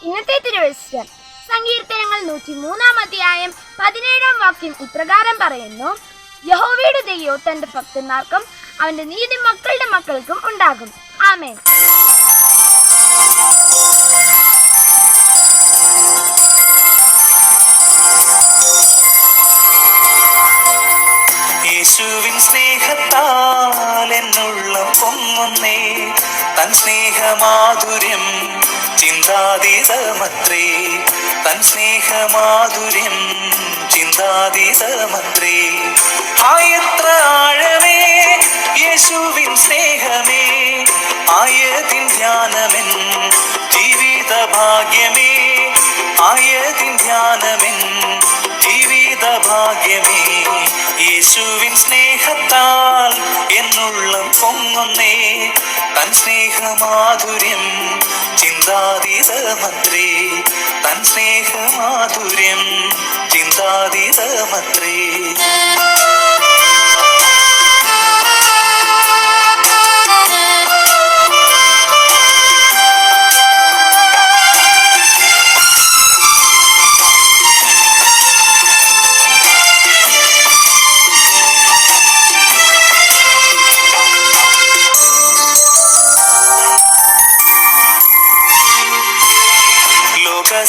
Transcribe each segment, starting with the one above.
ഇന്നത്തെ തിരുവചനം സങ്കീർത്തനങ്ങൾ 103 17 വാക്യം ഇപ്രകാരം പറയുന്നു: യഹോവയുടെ ദയോ തന്റെ ഭക്തന്മാർക്കും അവന്റെ നീതി മക്കളുടെ മക്കൾക്കും ഉണ്ടാകും. ആമേൻ. യേശുവിൻ സ്നേഹത്താൽ എന്നുള്ളം പൊങ്ങുന്നേ, തൻ സ്നേഹമാധുര്യം ചിന്താതീതമത്രേ, തൻ സ്നേഹമാധുര്യം ചിന്താതീതമത്രേ. ആയത്ര ആഴമേ യേശുവിൻ സ്നേഹമേ, ആയതിൻ ധ്യാനമെൻ ജീവിത ഭാഗ്യമേ, ആയതിൻ ധ്യാനമെൻ ജീവിത ഭാഗ്യമേ. യേശുവിൻ സ്നേഹത്താൽ എന്നുള്ളം പൊങ്ങുന്നേ, തൻ സ്നേഹമാധുര്യം ചിന്താതീതമത്രേ, തൻ സ്നേഹമാധുര്യം ചിന്താതീതമത്രേ.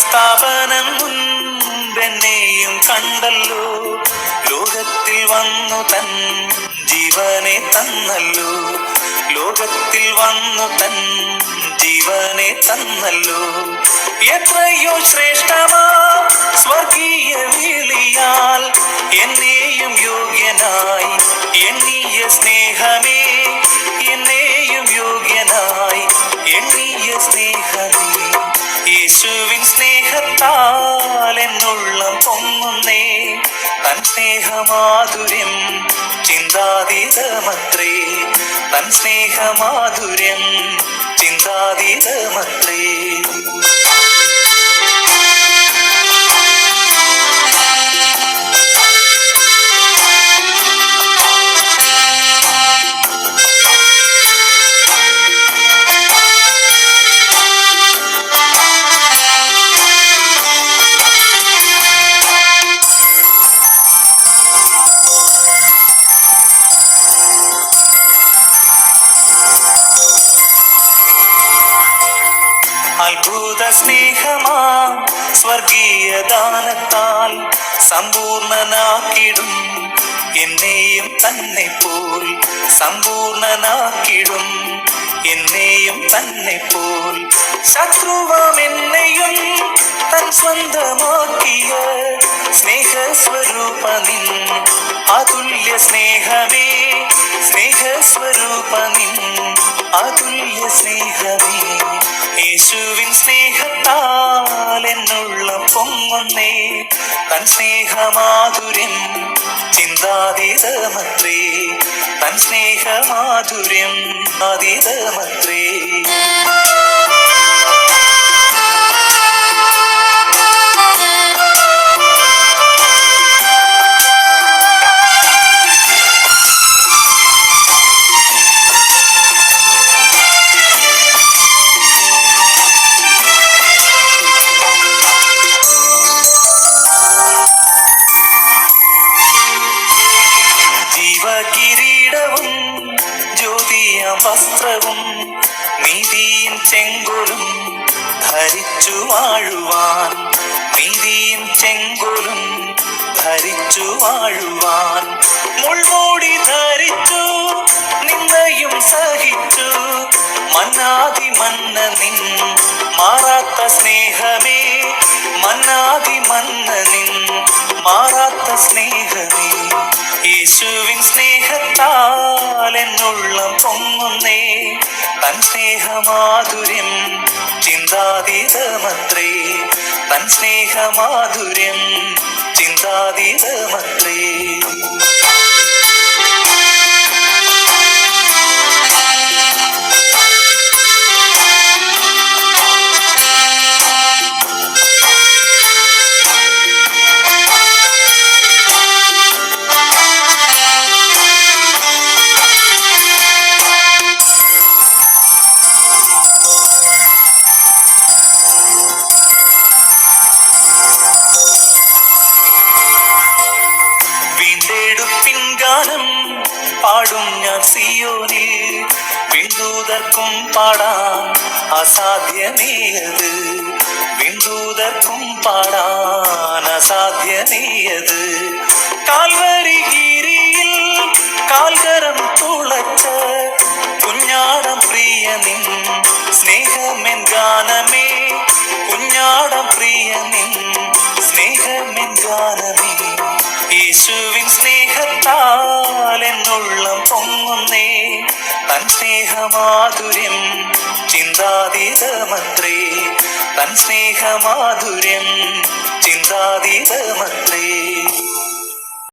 സ്ഥാപനം മുൻപെന്നെയും കണ്ടല്ലോ, ലോകത്തിൽ വന്നു തൻ ജീവനെ തന്നല്ലോ, ലോകത്തിൽ വന്നു തൻ ജീവനെ തന്നല്ലോ. എത്രയോ ശ്രേഷ്ഠമാ സ്വർഗീയ വിളിയാൽ എന്നെയും യോഗ്യനായി എണ്ണിയ സ്നേഹമേ, എന്നെയും യോഗ്യനായി എണ്ണിയ സ്നേഹമേ. യേശുവിൻ സ്നേഹത്താൽ എന്നുള്ളം പൊങ്ങുന്നേ, തൻ സ്നേഹമാധുര്യം ചിന്താതീതമത്രേ, തൻ സ്നേഹമാധുര്യം ചിന്താതീതമത്രേ. അത്ഭുത സ്നേഹമാ സ്വർഗീയ ദാനത്താൽ സമ്പൂർണനാക്കിടും എന്നെയും തന്നെ പോൽ, സമ്പൂർണനാക്കിടും എന്നെയും തന്നെ പോൽ. ശത്രുവാമെന്നെയും തൻ സ്വന്തമാക്കിയ സ്നേഹസ്വരൂപ നിൻ അതുല്യ സ്നേഹമേ, സ്നേഹസ്വരൂപ നിൻ അതുല്യ സ്നേഹമേ. യേശുവിൻ സ്നേഹത്താൽ എന്നുള്ളം പൊങ്ങുന്നേ, തൻ സ്നേഹമാധുര്യം ചിന്താതീതമത്രേ, തൻ സ്നേഹമാധുര്യം അതീതമത്രേ. ജീവകിരീടവും ജ്യോതിയാം വസ്ത്രവും നീതിയും ചെങ്കോലും ധരിച്ചു വാഴുവാൻ, നീതിയും ചെങ്കോലും ധരിച്ചു വാഴുവാൻ. മുൾമൂടി ധരിച്ചു നിന്നയും സഹിച്ചു മന്നാതി മന്ന നിൻ മാറാത്ത സ്നേഹമേ, മന്നാതി മന്ന നിൻ മാറാത്ത സ്നേഹമേ. യേശുവിൻ സ്നേഹത്താൽ എന്നുള്ളം പൊങ്ങുന്നേ, തൻ സ്നേഹമാധുര്യം ചിന്താതീതമത്രേ, തൻ സ്നേഹമാധുര്യം ചിന്താതീതമത്രേ. ഗാനം പാടും ഞാൻ സിയോനിൽ. വിണ്ടൂതർക്കും പാടാൻ അസാധ്യമേയത്, വിണ്ടൂതർക്കും പാടാൻ അസാധ്യമേയത്. കാൽവരി ഗിരിയിൽ കാൽകരം തുളച്ച കുഞ്ഞാടം പ്രിയ നിൻ സ്നേഹമെൻ ഗാനമേ, കുഞ്ഞാടം പ്രിയ നിൻ സ്നേഹമെൻ ഗാനമേ. യേശുവിൻ സ്നേഹത്താൽ എന്നുള്ളം പൊങ്ങുന്നേ, തൻ സ്നേഹമാധുര്യം ചിന്താതീതമത്രേ, തൻ സ്നേഹമാധുര്യം ചിന്താതീതമത്രേ.